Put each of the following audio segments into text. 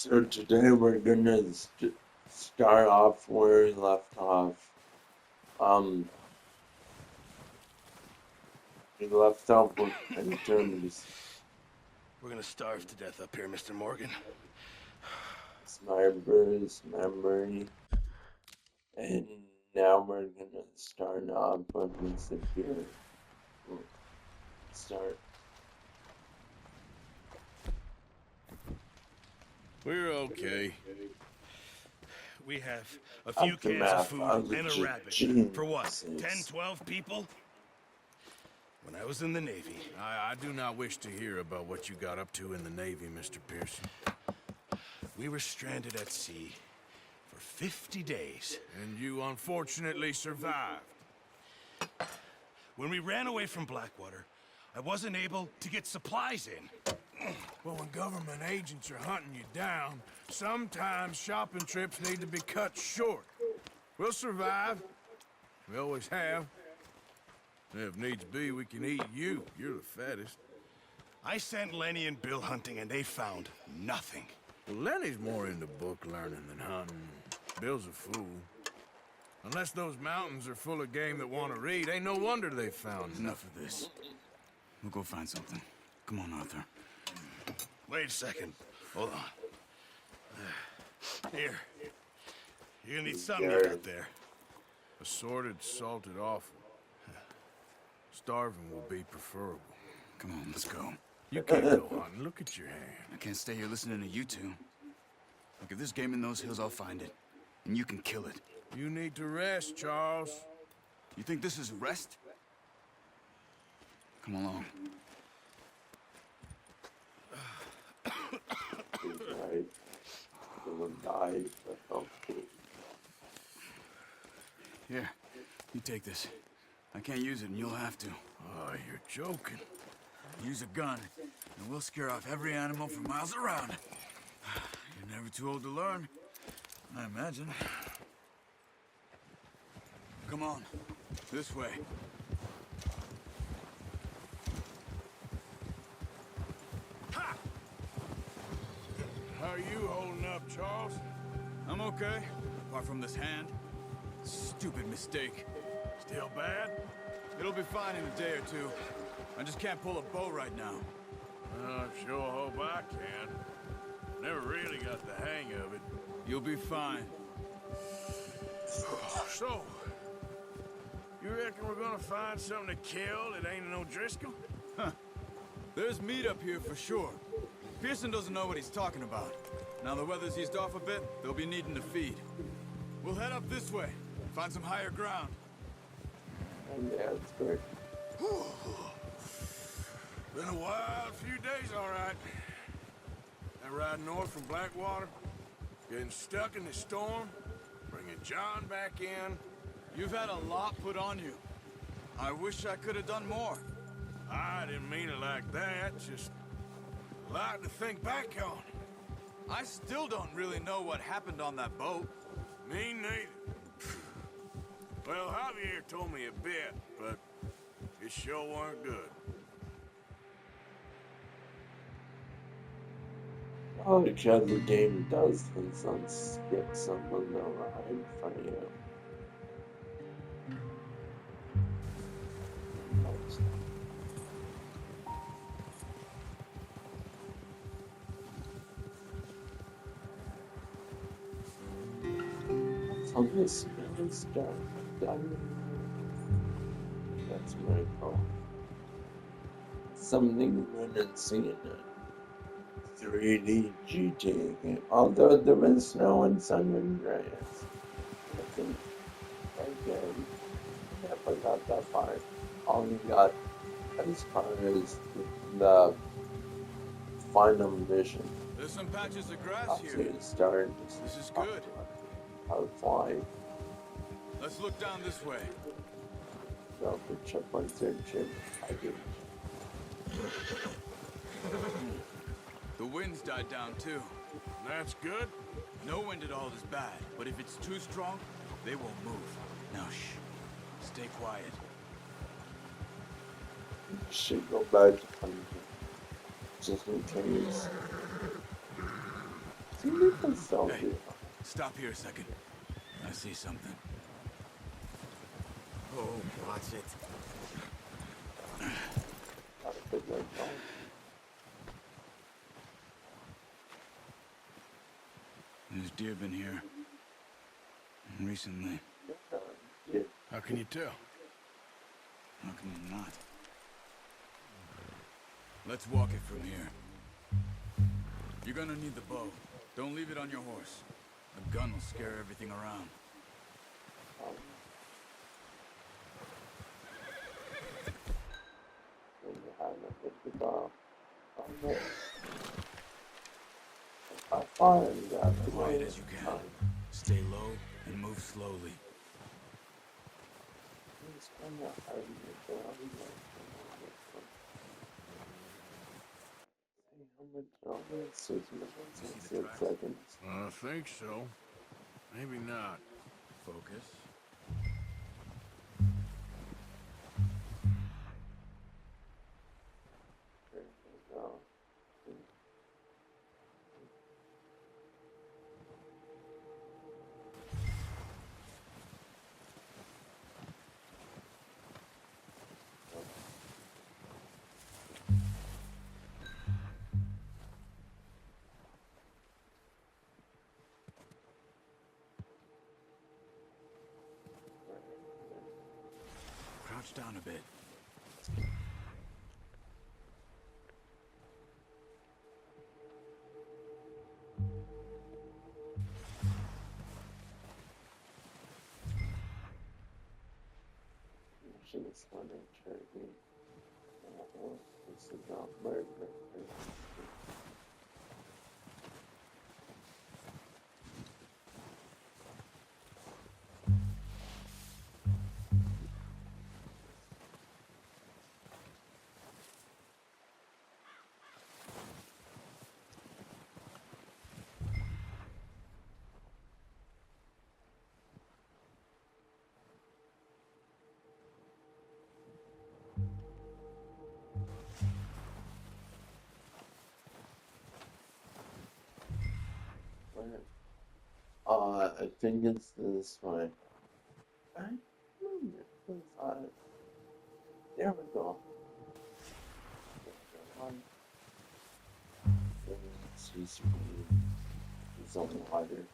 So today we're gonna start off where we left off. Um, we left off with Phantom's We're gonna starve to death up here, Mr. Morgan. Sniper's memory, and now we're gonna start off with Mr. Beer. Start. We're okay. We have a few cans of Aftermath food of the and a rabbit. For what, 10, 12 people? When I was in the Navy. I do not wish to hear about what you got up to in the Navy, Mr. Pearson. We were stranded at sea for 50 days. And you unfortunately survived. When we ran away from Blackwater, I wasn't able to get supplies in. Well, when government agents are hunting you down, sometimes shopping trips need to be cut short. We'll survive. We always have. If needs be, we can eat you. You're the fattest. I sent Lenny and Bill hunting, and they found nothing. Well, Lenny's more into book learning than hunting. Bill's a fool. Unless those mountains are full of game that want to read, ain't no wonder they found Enough of this. We'll go find something. Come on, Arthur. Wait a second. Hold on. Here. You're gonna need something out there. Assorted, salted offal. Starving will be preferable. Come on, let's go. You can't go hunting. Look at your hand. I can't stay here listening to you two. Look, if there's game in those hills, I'll find it. And you can kill it. You need to rest, Charles. You think this is rest? Come along. Right. Someone died. Okay. Here, you take this. I can't use it, and you'll have to. Oh, you're joking. Use a gun, and we'll scare off every animal for miles around. You're never too old to learn, I imagine. Come on, this way. Ha! How are you holding up, Charles? I'm okay, apart from this hand. Stupid mistake. Still bad? It'll be fine in a day or two. I just can't pull a bow right now. I sure hope I can. Never really got the hang of it. You'll be fine. So, you reckon we're gonna find something to kill that ain't no Driscoll? Huh. There's meat up here for sure. Pearson doesn't know what he's talking about. Now the weather's eased off a bit, they'll be needing to feed. We'll head up this way, find some higher ground. Yeah, it's great. Been a wild few days, all right. That ride north from Blackwater, getting stuck in the storm, bringing John back in. You've had a lot put on you. I wish I could have done more. I didn't mean it like that, just a lot to think back on. I still don't really know what happened on that boat. Me neither. Well, Javier told me a bit, but it sure weren't good. Oh, because the game does this on skip someone the ride for you. So this is done. That's very cool. Something we didn't see in a 3D GTA game. Although there was snow in San Andreas. I think I never got that far. Only got as far as the final mission. There's some patches of grass After here. you start, This is good. how to fly. Let's look down this way. Go for checkpoints and chip. I do. The wind's died down too. That's good. No wind at all is bad, but if it's too strong, they won't move. Now shh. Stay quiet. Should go back to just in case. Hey, stop here a second. I see something. Oh, watch it. There's deer been here recently. How can you tell? How can you not? Let's walk it from here. You're gonna need the bow. Don't leave it on your horse. A gun will scare everything around. Quiet as you can. Stay low and move slowly. I think so. Maybe not. Focus. Crouch down a bit. I think it's this way. I remember this there we go. It's on water.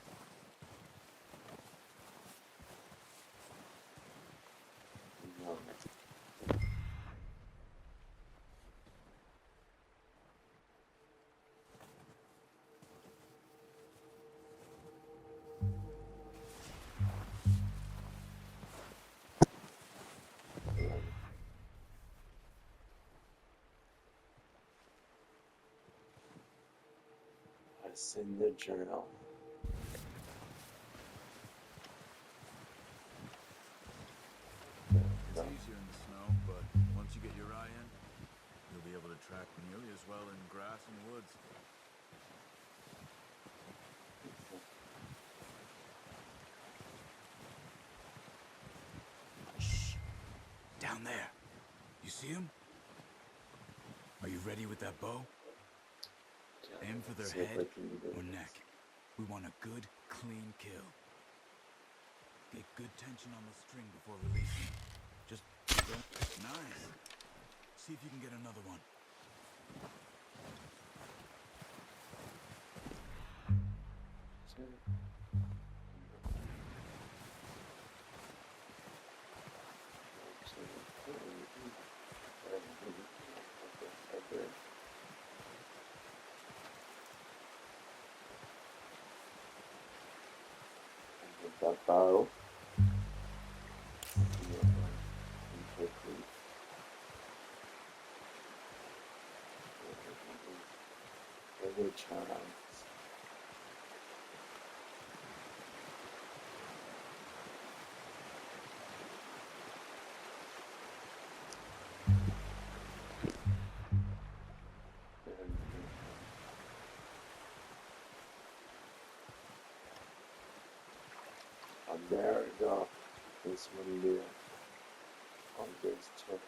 I send the journal. It's easier in the snow, but once you get your eye in, you'll be able to track nearly as well in grass and woods. Shh. Down there. You see him? Are you ready with that bow? Aim for their head or neck. We want a good, clean kill. Get good tension on the string before releasing. Just don't... Nice. See if you can get another one. That bow. Every chance. And there we go. This one there. On this tip.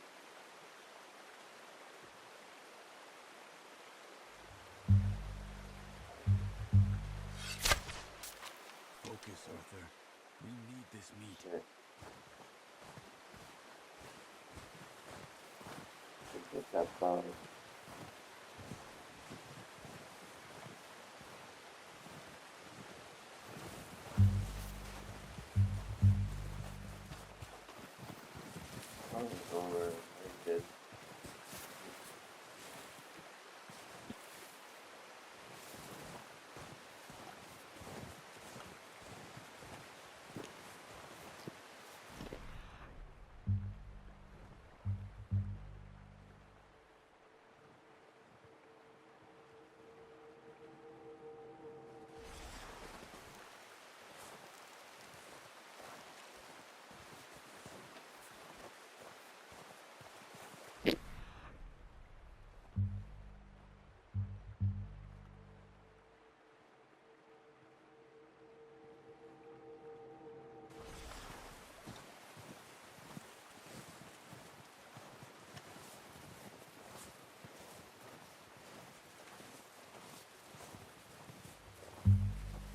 that bow. I don't know where I did.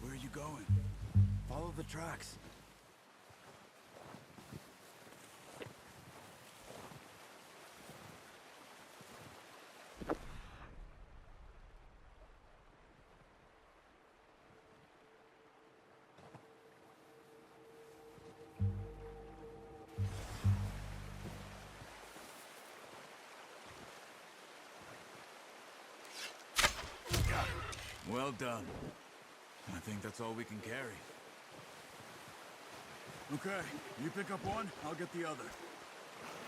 Where are you going? Follow the tracks. Well done. I think that's all we can carry. Okay, you pick up one, I'll get the other.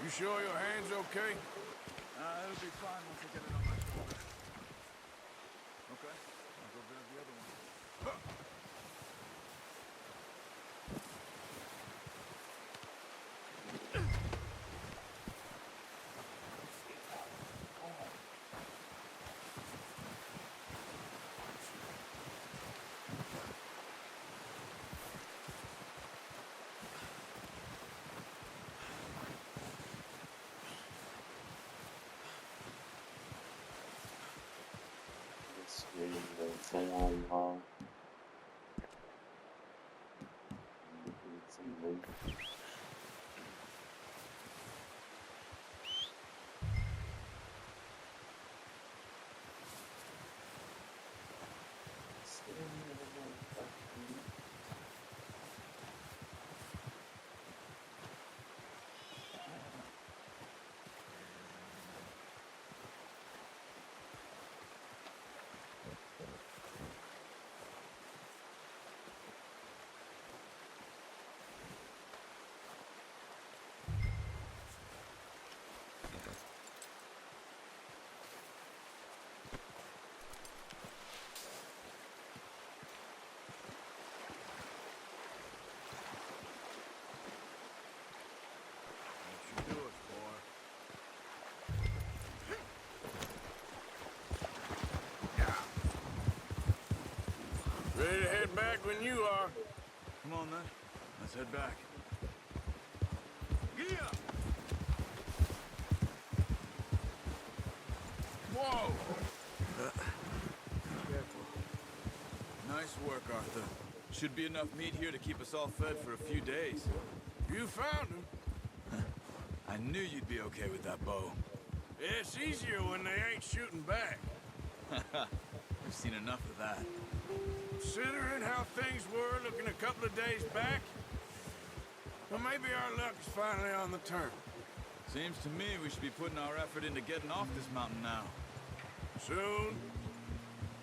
You sure your hand's okay? It'll be fine once I get it on my shoulder. Okay, I'll go grab the other one. This is the same long. Do it, boy. Ready to head back when you are. Come on then, let's head back. Yeah. Whoa! Careful. Nice work, Arthur. Should be enough meat here to keep us all fed for a few days. You found him. I knew you'd be okay with that bow. It's easier when they ain't shooting back. We've seen enough of that. Considering how things were looking a couple of days back, well, maybe our luck is finally on the turn. Seems to me we should be putting our effort into getting off this mountain now. Soon.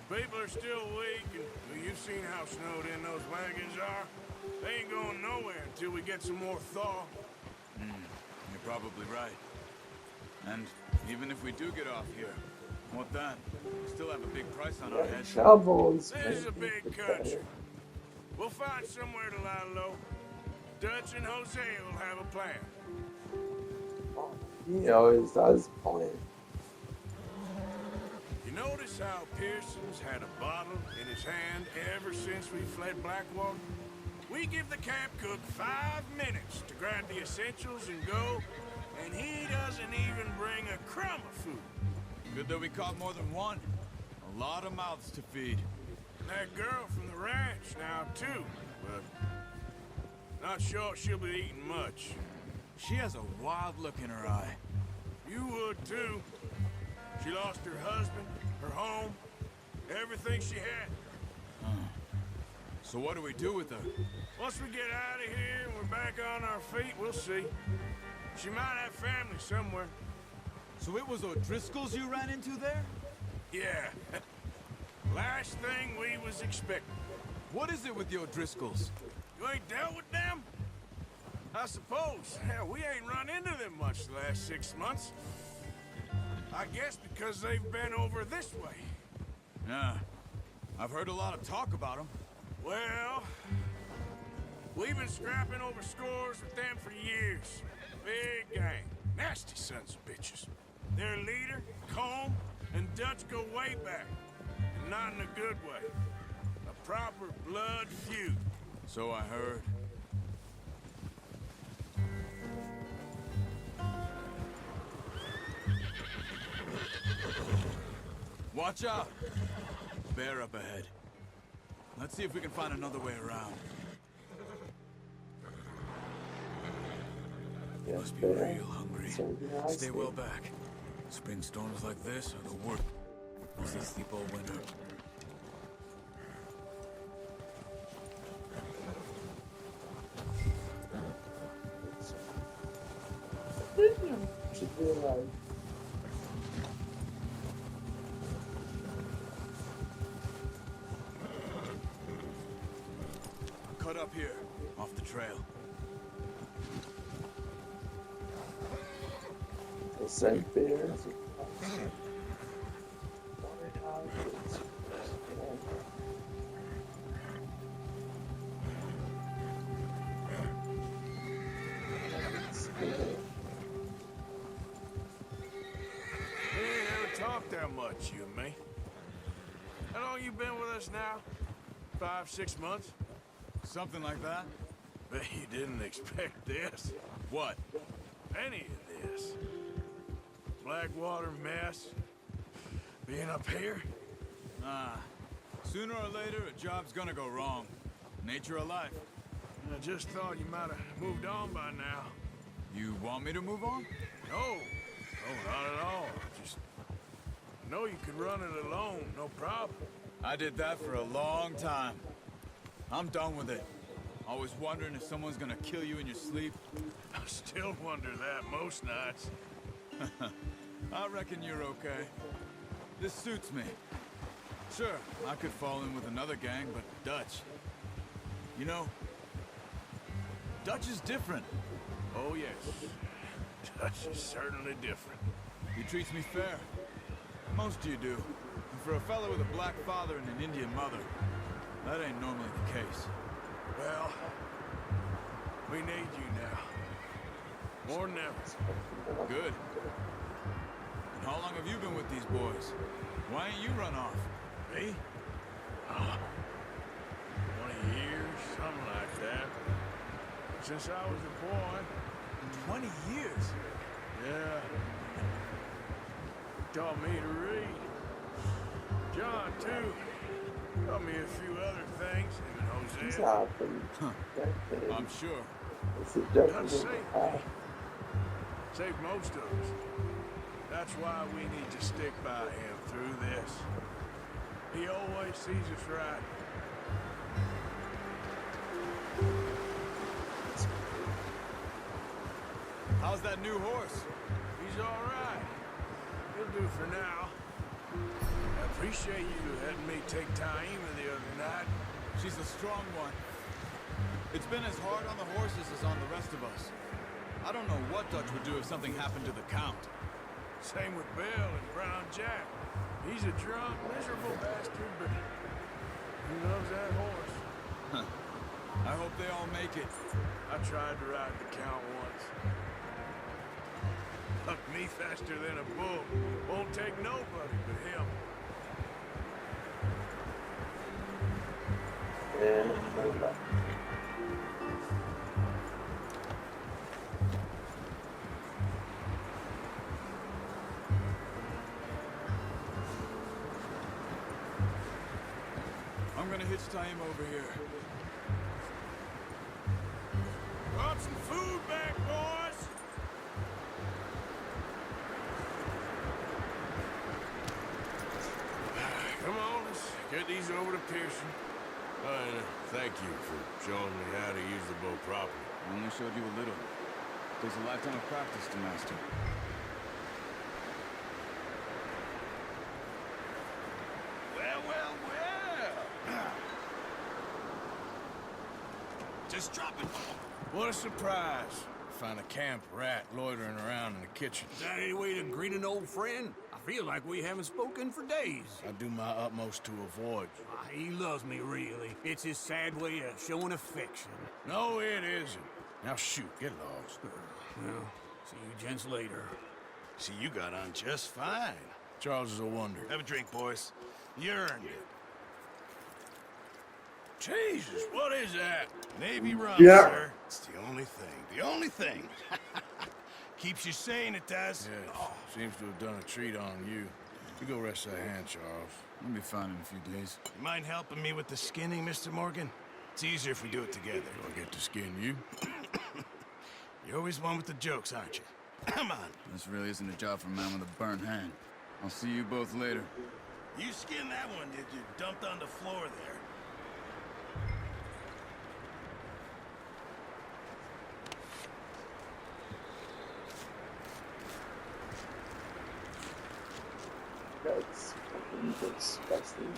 People are still weak, and well, you've seen how snowed in those wagons are. They ain't going nowhere until we get some more thaw. You're probably right. And even if we do get off here, what then? We still have a big price on our heads. Shovels. This is a big country. We'll find somewhere to lie low. Dutch and Jose will have a plan. He always does plan. You notice how Pearson's had a bottle in his hand ever since we fled Blackwater? We give the camp cook 5 minutes to grab the essentials and go, and he doesn't even bring a crumb of food. Good that we caught more than one. A lot of mouths to feed. That girl from the ranch now, too, but not sure she'll be eating much. She has a wild look in her eye. You would too. She lost her husband, her home, everything she had. So what do we do with her? Once we get out of here and we're back on our feet, we'll see. She might have family somewhere. So it was O'Driscoll's you ran into there? Yeah. Last thing we was expecting. What is it with the O'Driscolls? You ain't dealt with them? I suppose. Hell, we ain't run into them much the last 6 months. I guess because they've been over this way. Yeah. I've heard a lot of talk about them. Well, we've been scrapping over scores with them for years. Big gang. Nasty sons of bitches. Their leader, Combe, and Dutch go way back. And not in a good way. A proper blood feud. So I heard. Watch out! Bear up ahead. Let's see if we can find another way around. Yes, Must be bear. real hungry. So nasty. Stay well back. Spring storms like this are the worst. As they sleep all winter. Should be alive. Cut up here, off the trail. The same bears. We ain't ever talked that much, you and me. How long you been with us now? 5, 6 months? Something like that? Bet you didn't expect this. What? Any of this. Blackwater mess. Being up here? Ah. Sooner or later, a job's gonna go wrong. Nature of life. I just thought you might have moved on by now. You want me to move on? No. No, not at all. Just... I know you could run it alone, no problem. I did that for a long time. I'm done with it. Always wondering if someone's gonna kill you in your sleep. I still wonder that most nights. I reckon you're okay. This suits me. Sure, I could fall in with another gang, but Dutch... You know, Dutch is different. Oh, yes. Dutch is certainly different. He treats me fair. Most of you do. And for a fellow with a black father and an Indian mother, that ain't normally the case. Well, we need you now. More than ever. Good. And how long have you been with these boys? Why ain't you run off? Me? 20 years, something like that. Since I was a boy. 20 years? Yeah. Taught me to read. John, too. Taught me a few other things, even It's Hosea. happened. I'm sure. It's a Done different saved path. me. Saved most of us. That's why we need to stick by him through this. He always sees us right. How's that new horse? He's all right. He'll do for now. I appreciate you letting me take Taima the other night. She's a strong one. It's been as hard on the horses as on the rest of us. I don't know what Dutch would do if something happened to the Count. Same with Bill and Brown Jack. He's a drunk, miserable bastard, but he loves that horse. I hope they all make it. I tried to ride the Count once. Bucked me faster than a bull. Won't take nobody but him. And no luck. I'm gonna hitch Taima over here. Brought some food back, boys. Get these over to Pearson. And thank you for showing me how to use the bow properly. I only showed you a little. Takes a lifetime of practice to master. Well. Just drop it. What a surprise. Find a camp rat loitering around in the kitchen. Is that any way to greet an old friend? I feel like we haven't spoken for days. I do my utmost to avoid you. He loves me, really. It's his sad way of showing affection. No, it isn't. Now shoot, get lost. Well, see you gents later. See, you got on just fine. Charles is a wonder. Have a drink, boys. You earned it. Jesus, what is that? Navy rum, Yeah. sir. It's the only thing. The only thing. Keeps you sane, it does. Yes, seems to have done a treat on you. You go rest that hand, Charles. I'll be fine in a few days. You mind helping me with the skinning, Mr. Morgan? It's easier if we do it together. Do I get to skin you? You're always one with the jokes, aren't you? Come on. This really isn't a job for a man with a burnt hand. I'll see you both later. You skinned that one, did you? Dumped on the floor there. That's fucking disgusting.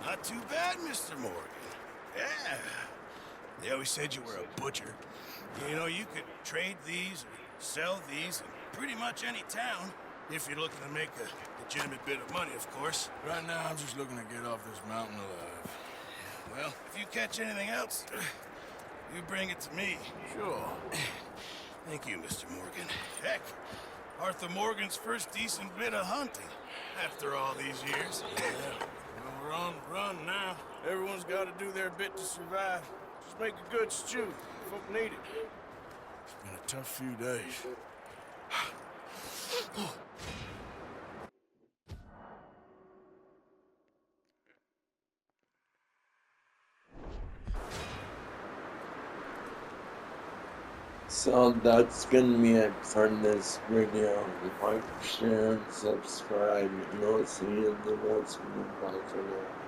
Not too bad, Mr. Morgan. Yeah. They always said you were a butcher. You know, you could trade these or sell these in pretty much any town if you're looking to make a legitimate bit of money, of course. Right now, I'm just looking to get off this mountain alive. Well, if you catch anything else, you bring it to me. Sure. Thank you, Mr. Morgan. Heck, Arthur Morgan's first decent bit of hunting after all these years. Yeah. Well, we're on the run now. Everyone's got to do their bit to survive. Just make a good stew. Folk need it. It's been a tough few days. So that's gonna be it for this video. Like, share, and subscribe, and I'll see you in the next one. Bye for now.